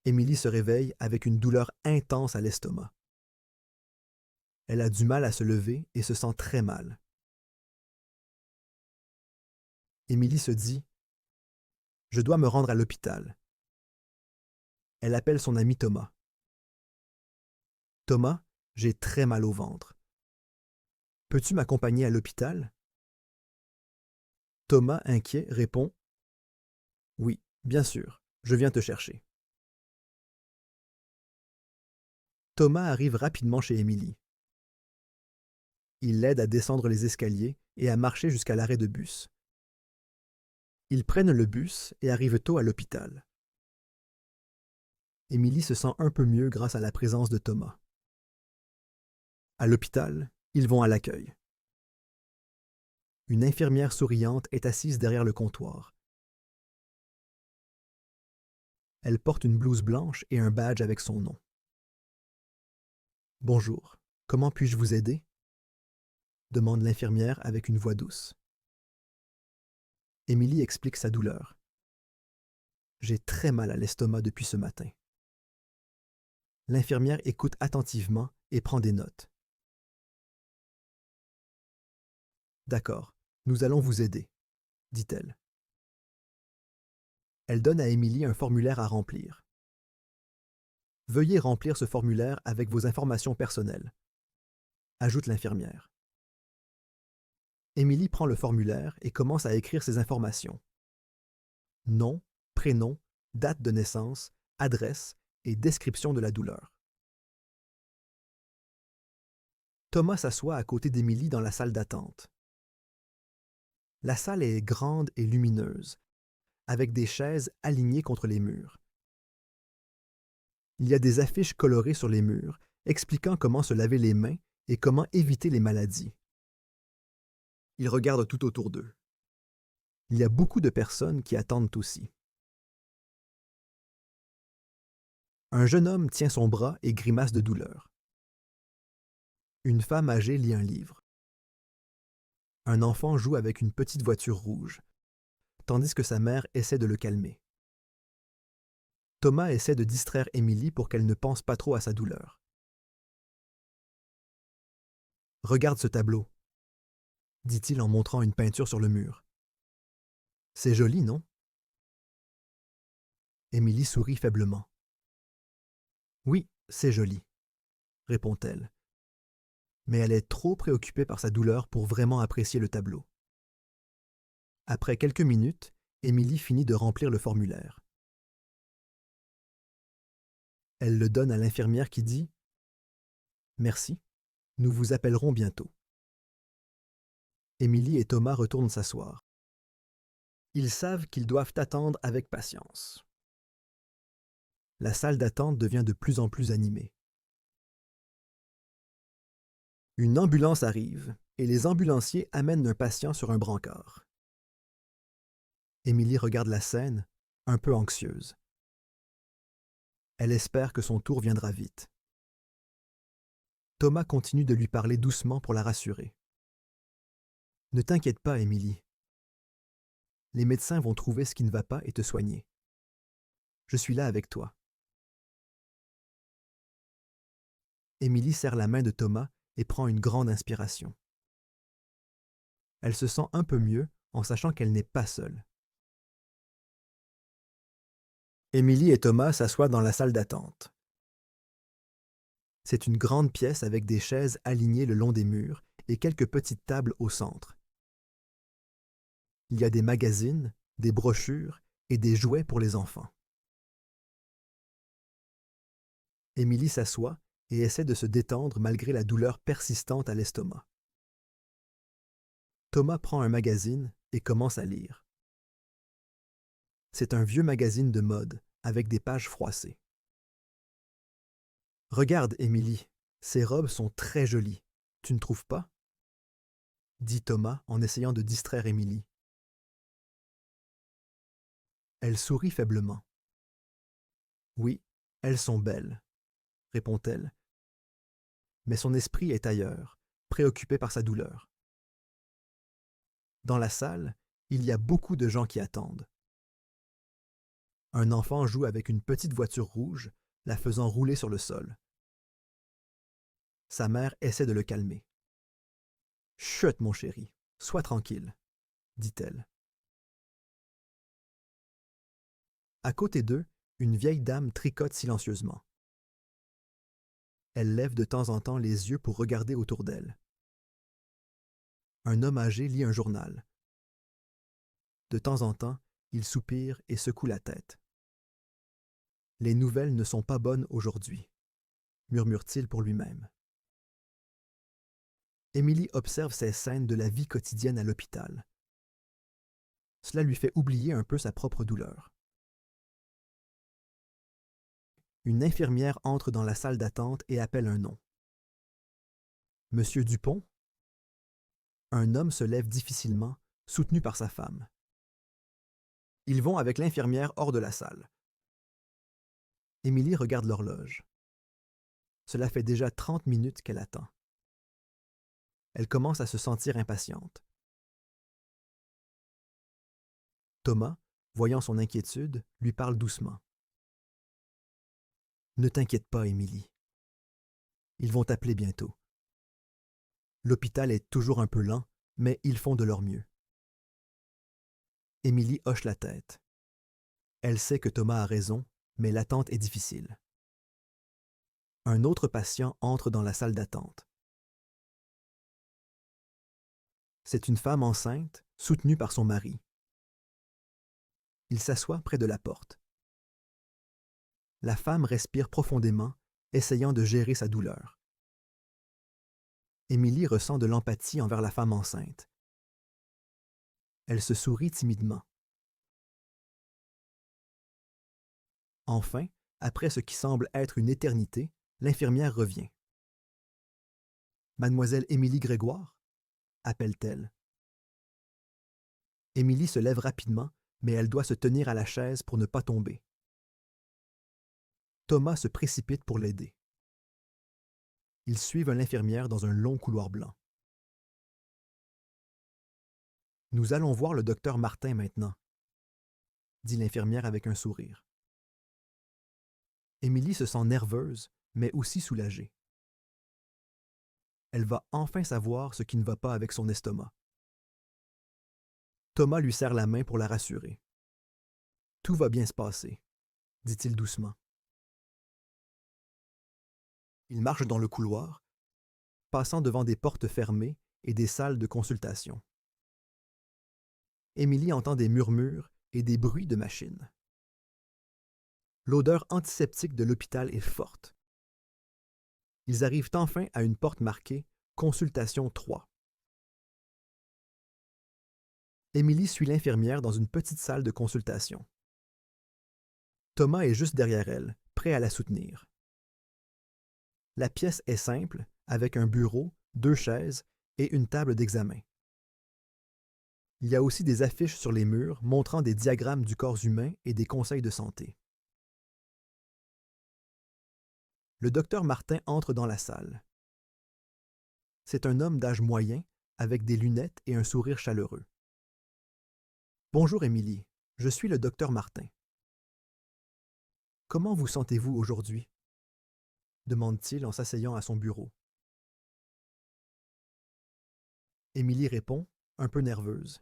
Émilie se réveille avec une douleur intense à l'estomac. Elle a du mal à se lever et se sent très mal. Émilie se dit « Je dois me rendre à l'hôpital ». Elle appelle son ami Thomas. « Thomas, j'ai très mal au ventre. Peux-tu m'accompagner à l'hôpital » Thomas, inquiet, répond « Oui, bien sûr, je viens te chercher ». Thomas arrive rapidement chez Émilie. Il l'aide à descendre les escaliers et à marcher jusqu'à l'arrêt de bus. Ils prennent le bus et arrivent tôt à l'hôpital. Émilie se sent un peu mieux grâce à la présence de Thomas. À l'hôpital, ils vont à l'accueil. Une infirmière souriante est assise derrière le comptoir. Elle porte une blouse blanche et un badge avec son nom. « Bonjour, comment puis-je vous aider ?» demande l'infirmière avec une voix douce. Émilie explique sa douleur. « J'ai très mal à l'estomac depuis ce matin. » L'infirmière écoute attentivement et prend des notes. « D'accord, nous allons vous aider, » dit-elle. Elle donne à Émilie un formulaire à remplir. « Veuillez remplir ce formulaire avec vos informations personnelles », ajoute l'infirmière. Émilie prend le formulaire et commence à écrire ses informations. Nom, prénom, date de naissance, adresse et description de la douleur. Thomas s'assoit à côté d'Émilie dans la salle d'attente. La salle est grande et lumineuse, avec des chaises alignées contre les murs. Il y a des affiches colorées sur les murs expliquant comment se laver les mains et comment éviter les maladies. Ils regardent tout autour d'eux. Il y a beaucoup de personnes qui attendent aussi. Un jeune homme tient son bras et grimace de douleur. Une femme âgée lit un livre. Un enfant joue avec une petite voiture rouge, tandis que sa mère essaie de le calmer. Thomas essaie de distraire Émilie pour qu'elle ne pense pas trop à sa douleur. « Regarde ce tableau », dit-il en montrant une peinture sur le mur. « C'est joli, non ?» Émilie sourit faiblement. « Oui, c'est joli, » répond-elle. Mais elle est trop préoccupée par sa douleur pour vraiment apprécier le tableau. Après quelques minutes, Émilie finit de remplir le formulaire. Elle le donne à l'infirmière qui dit « Merci, nous vous appellerons bientôt. » Émilie et Thomas retournent s'asseoir. Ils savent qu'ils doivent attendre avec patience. La salle d'attente devient de plus en plus animée. Une ambulance arrive et les ambulanciers amènent un patient sur un brancard. Émilie regarde la scène, un peu anxieuse. Elle espère que son tour viendra vite. Thomas continue de lui parler doucement pour la rassurer. « Ne t'inquiète pas, Émilie. Les médecins vont trouver ce qui ne va pas et te soigner. Je suis là avec toi. » Émilie serre la main de Thomas et prend une grande inspiration. Elle se sent un peu mieux en sachant qu'elle n'est pas seule. Émilie et Thomas s'assoient dans la salle d'attente. C'est une grande pièce avec des chaises alignées le long des murs et quelques petites tables au centre. Il y a des magazines, des brochures et des jouets pour les enfants. Émilie s'assoit et essaie de se détendre malgré la douleur persistante à l'estomac. Thomas prend un magazine et commence à lire. C'est un vieux magazine de mode avec des pages froissées. « Regarde, Émilie, ces robes sont très jolies. Tu ne trouves pas ?» dit Thomas en essayant de distraire Émilie. Elle sourit faiblement. « Oui, elles sont belles, » répond-elle. Mais son esprit est ailleurs, préoccupé par sa douleur. Dans la salle, il y a beaucoup de gens qui attendent. Un enfant joue avec une petite voiture rouge, la faisant rouler sur le sol. Sa mère essaie de le calmer. « Chut, mon chéri, sois tranquille, » dit-elle. À côté d'eux, une vieille dame tricote silencieusement. Elle lève de temps en temps les yeux pour regarder autour d'elle. Un homme âgé lit un journal. De temps en temps, il soupire et secoue la tête. « Les nouvelles ne sont pas bonnes aujourd'hui, » murmure-t-il pour lui-même. Émilie observe ces scènes de la vie quotidienne à l'hôpital. Cela lui fait oublier un peu sa propre douleur. Une infirmière entre dans la salle d'attente et appelle un nom. « Monsieur Dupont ?» Un homme se lève difficilement, soutenu par sa femme. Ils vont avec l'infirmière hors de la salle. Émilie regarde l'horloge. Cela fait déjà 30 minutes qu'elle attend. Elle commence à se sentir impatiente. Thomas, voyant son inquiétude, lui parle doucement. « Ne t'inquiète pas, Émilie. Ils vont t'appeler bientôt. L'hôpital est toujours un peu lent, mais ils font de leur mieux. » Émilie hoche la tête. Elle sait que Thomas a raison, mais l'attente est difficile. Un autre patient entre dans la salle d'attente. C'est une femme enceinte, soutenue par son mari. Il s'assoit près de la porte. La femme respire profondément, essayant de gérer sa douleur. Émilie ressent de l'empathie envers la femme enceinte. Elle se sourit timidement. Enfin, après ce qui semble être une éternité, l'infirmière revient. « Mademoiselle Émilie Grégoire ?» appelle-t-elle. Émilie se lève rapidement, mais elle doit se tenir à la chaise pour ne pas tomber. Thomas se précipite pour l'aider. Ils suivent l'infirmière dans un long couloir blanc. « Nous allons voir le docteur Martin maintenant, » dit l'infirmière avec un sourire. Émilie se sent nerveuse, mais aussi soulagée. Elle va enfin savoir ce qui ne va pas avec son estomac. Thomas lui serre la main pour la rassurer. « Tout va bien se passer, » dit-il doucement. Il marche dans le couloir, passant devant des portes fermées et des salles de consultation. Émilie entend des murmures et des bruits de machines. L'odeur antiseptique de l'hôpital est forte. Ils arrivent enfin à une porte marquée « Consultation 3 ». Émilie suit l'infirmière dans une petite salle de consultation. Thomas est juste derrière elle, prêt à la soutenir. La pièce est simple, avec un bureau, 2 chaises et une table d'examen. Il y a aussi des affiches sur les murs montrant des diagrammes du corps humain et des conseils de santé. Le docteur Martin entre dans la salle. C'est un homme d'âge moyen, avec des lunettes et un sourire chaleureux. « Bonjour Émilie, je suis le docteur Martin. »« Comment vous sentez-vous aujourd'hui » demande-t-il en s'asseyant à son bureau. Émilie répond, un peu nerveuse.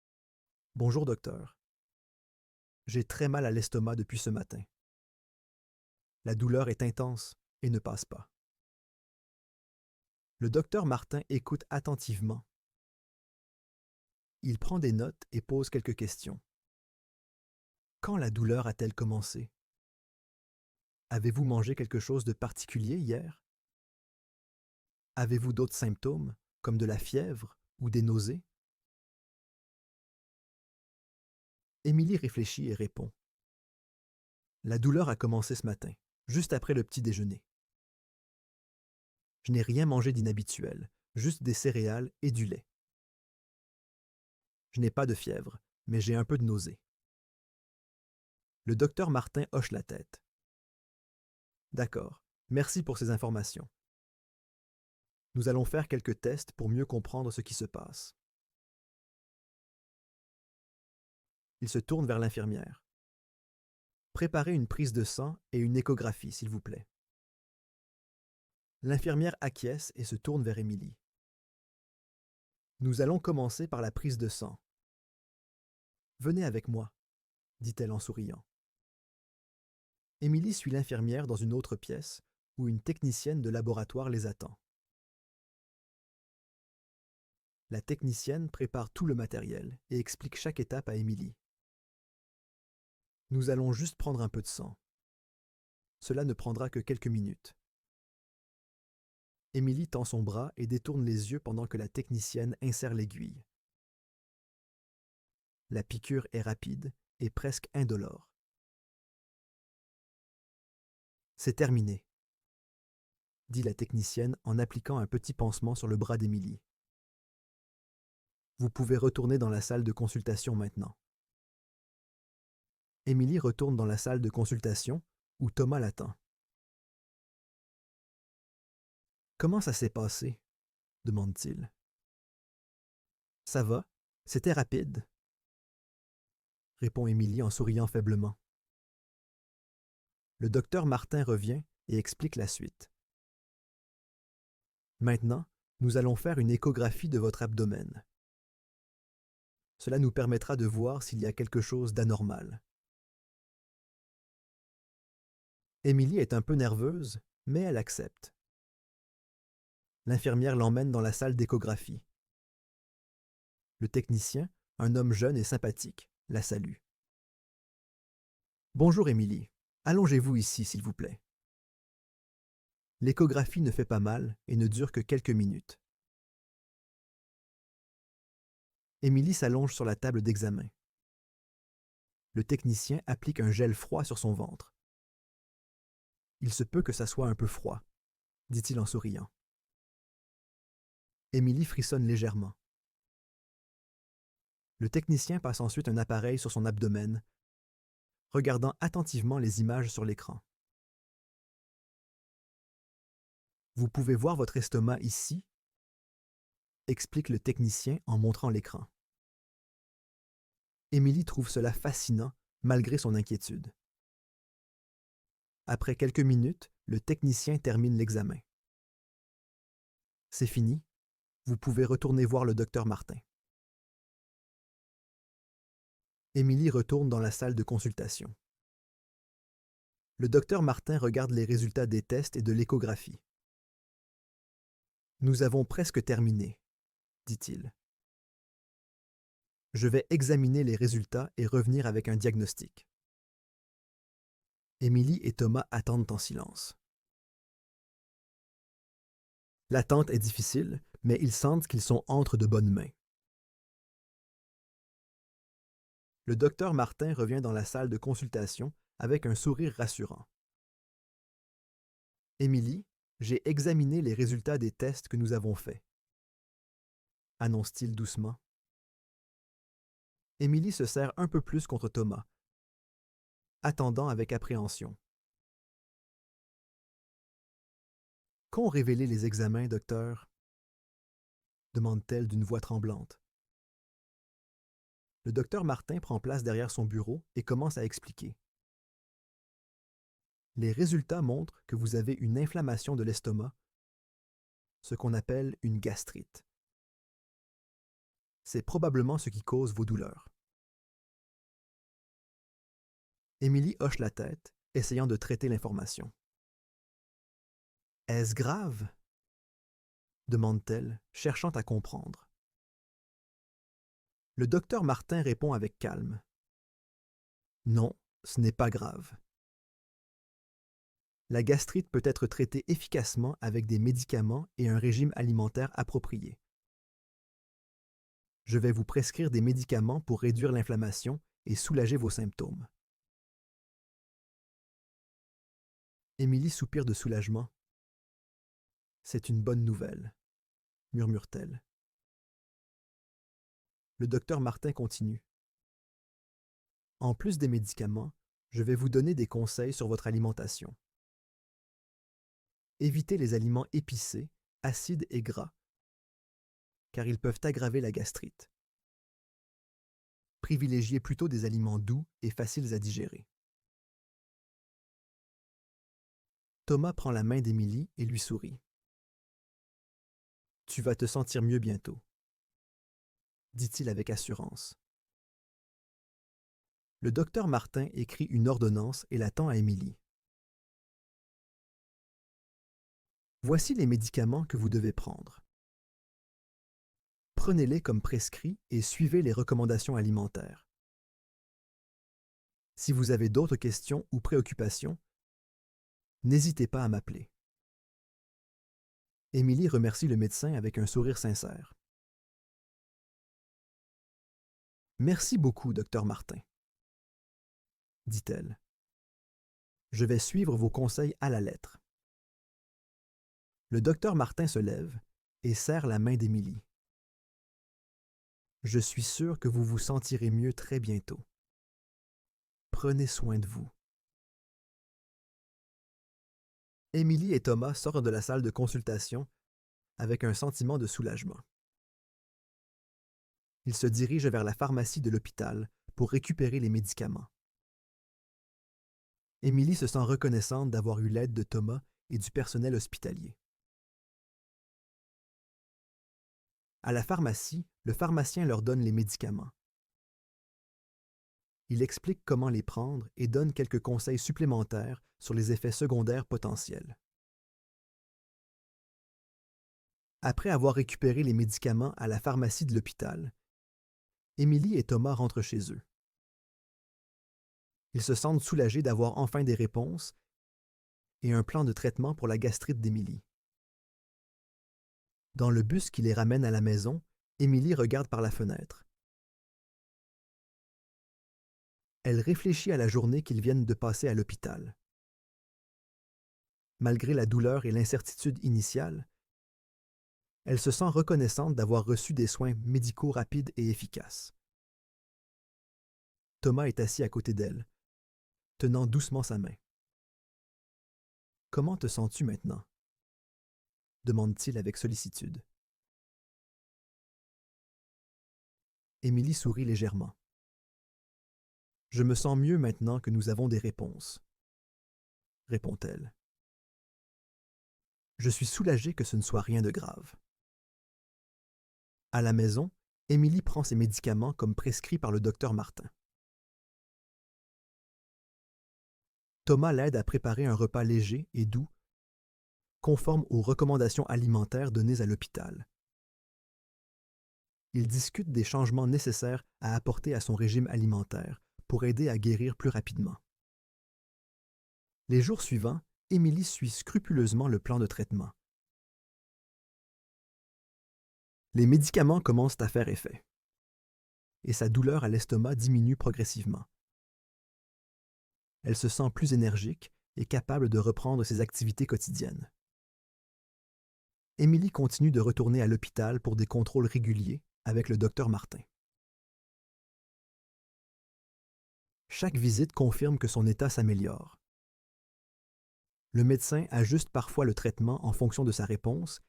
« Bonjour docteur. J'ai très mal à l'estomac depuis ce matin. La douleur est intense et ne passe pas. » Le docteur Martin écoute attentivement. Il prend des notes et pose quelques questions. Quand la douleur a-t-elle commencé? Avez-vous mangé quelque chose de particulier hier? Avez-vous d'autres symptômes, comme de la fièvre ou des nausées? Émilie réfléchit et répond. La douleur a commencé ce matin, juste après le petit déjeuner. Je n'ai rien mangé d'inhabituel, juste des céréales et du lait. Je n'ai pas de fièvre, mais j'ai un peu de nausée. Le docteur Martin hoche la tête. D'accord, merci pour ces informations. Nous allons faire quelques tests pour mieux comprendre ce qui se passe. Il se tourne vers l'infirmière. Préparez une prise de sang et une échographie, s'il vous plaît. L'infirmière acquiesce et se tourne vers Émilie. Nous allons commencer par la prise de sang. Venez avec moi, dit-elle en souriant. Émilie suit l'infirmière dans une autre pièce où une technicienne de laboratoire les attend. La technicienne prépare tout le matériel et explique chaque étape à Émilie. Nous allons juste prendre un peu de sang. Cela ne prendra que quelques minutes. Émilie tend son bras et détourne les yeux pendant que la technicienne insère l'aiguille. La piqûre est rapide et presque indolore. C'est terminé, dit la technicienne en appliquant un petit pansement sur le bras d'Émilie. Vous pouvez retourner dans la salle de consultation maintenant. Émilie retourne dans la salle de consultation où Thomas l'attend. Comment ça s'est passé? Demande-t-il. Ça va, c'était rapide, répond Émilie en souriant faiblement. Le docteur Martin revient et explique la suite. Maintenant, nous allons faire une échographie de votre abdomen. Cela nous permettra de voir s'il y a quelque chose d'anormal. Émilie est un peu nerveuse, mais elle accepte. L'infirmière l'emmène dans la salle d'échographie. Le technicien, un homme jeune et sympathique, la salue. Bonjour Émilie, allongez-vous ici s'il vous plaît. L'échographie ne fait pas mal et ne dure que quelques minutes. Émilie s'allonge sur la table d'examen. Le technicien applique un gel froid sur son ventre. Il se peut que ça soit un peu froid, dit-il en souriant. Émilie frissonne légèrement. Le technicien passe ensuite un appareil sur son abdomen, regardant attentivement les images sur l'écran. Vous pouvez voir votre estomac ici, explique le technicien en montrant l'écran. Émilie trouve cela fascinant malgré son inquiétude. Après quelques minutes, le technicien termine l'examen. C'est fini, vous pouvez retourner voir le docteur Martin. Émilie retourne dans la salle de consultation. Le docteur Martin regarde les résultats des tests et de l'échographie. Nous avons presque terminé, dit-il. Je vais examiner les résultats et revenir avec un diagnostic. Émilie et Thomas attendent en silence. L'attente est difficile, mais ils sentent qu'ils sont entre de bonnes mains. Le docteur Martin revient dans la salle de consultation avec un sourire rassurant. Émilie, j'ai examiné les résultats des tests que nous avons faits, annonce-t-il doucement. Émilie se serre un peu plus contre Thomas, attendant avec appréhension. Qu'ont révélé les examens, docteur? Demande-t-elle d'une voix tremblante. Le docteur Martin prend place derrière son bureau et commence à expliquer. Les résultats montrent que vous avez une inflammation de l'estomac, ce qu'on appelle une gastrite. C'est probablement ce qui cause vos douleurs. Émilie hoche la tête, essayant de traiter l'information. Est-ce grave? Demande-t-elle, cherchant à comprendre. Le docteur Martin répond avec calme. Non, ce n'est pas grave. La gastrite peut être traitée efficacement avec des médicaments et un régime alimentaire approprié. Je vais vous prescrire des médicaments pour réduire l'inflammation et soulager vos symptômes. Émilie soupire de soulagement. C'est une bonne nouvelle, murmure-t-elle. Le docteur Martin continue. En plus des médicaments, je vais vous donner des conseils sur votre alimentation. Évitez les aliments épicés, acides et gras, car ils peuvent aggraver la gastrite. Privilégiez plutôt des aliments doux et faciles à digérer. Thomas prend la main d'Émilie et lui sourit. « Tu vas te sentir mieux bientôt, » dit-il avec assurance. Le docteur Martin écrit une ordonnance et la tend à Émilie. « Voici les médicaments que vous devez prendre. Prenez-les comme prescrits et suivez les recommandations alimentaires. Si vous avez d'autres questions ou préoccupations, n'hésitez pas à m'appeler. » Émilie remercie le médecin avec un sourire sincère. « Merci beaucoup, docteur Martin, » dit-elle. « Je vais suivre vos conseils à la lettre. » Le docteur Martin se lève et serre la main d'Émilie. « Je suis sûr que vous vous sentirez mieux très bientôt. Prenez soin de vous. » Émilie et Thomas sortent de la salle de consultation avec un sentiment de soulagement. Ils se dirigent vers la pharmacie de l'hôpital pour récupérer les médicaments. Émilie se sent reconnaissante d'avoir eu l'aide de Thomas et du personnel hospitalier. À la pharmacie, le pharmacien leur donne les médicaments. Il explique comment les prendre et donne quelques conseils supplémentaires sur les effets secondaires potentiels. Après avoir récupéré les médicaments à la pharmacie de l'hôpital, Émilie et Thomas rentrent chez eux. Ils se sentent soulagés d'avoir enfin des réponses et un plan de traitement pour la gastrite d'Émilie. Dans le bus qui les ramène à la maison, Émilie regarde par la fenêtre. Elle réfléchit à la journée qu'ils viennent de passer à l'hôpital. Malgré la douleur et l'incertitude initiale, elle se sent reconnaissante d'avoir reçu des soins médicaux rapides et efficaces. Thomas est assis à côté d'elle, tenant doucement sa main. « Comment te sens-tu maintenant » demande-t-il avec sollicitude. Émilie sourit légèrement. « Je me sens mieux maintenant que nous avons des réponses, » répond-elle. « Je suis soulagée que ce ne soit rien de grave. » À la maison, Émilie prend ses médicaments comme prescrit par le docteur Martin. Thomas l'aide à préparer un repas léger et doux, conforme aux recommandations alimentaires données à l'hôpital. Ils discutent des changements nécessaires à apporter à son régime alimentaire pour aider à guérir plus rapidement. Les jours suivants, Émilie suit scrupuleusement le plan de traitement. Les médicaments commencent à faire effet, et sa douleur à l'estomac diminue progressivement. Elle se sent plus énergique et capable de reprendre ses activités quotidiennes. Émilie continue de retourner à l'hôpital pour des contrôles réguliers avec le docteur Martin. Chaque visite confirme que son état s'améliore. Le médecin ajuste parfois le traitement en fonction de sa réponse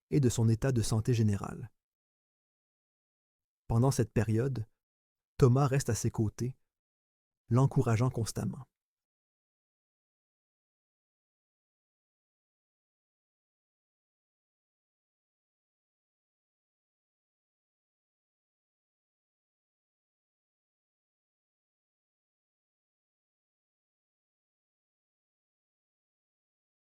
et de son état de santé général. Pendant cette période, Thomas reste à ses côtés, l'encourageant constamment.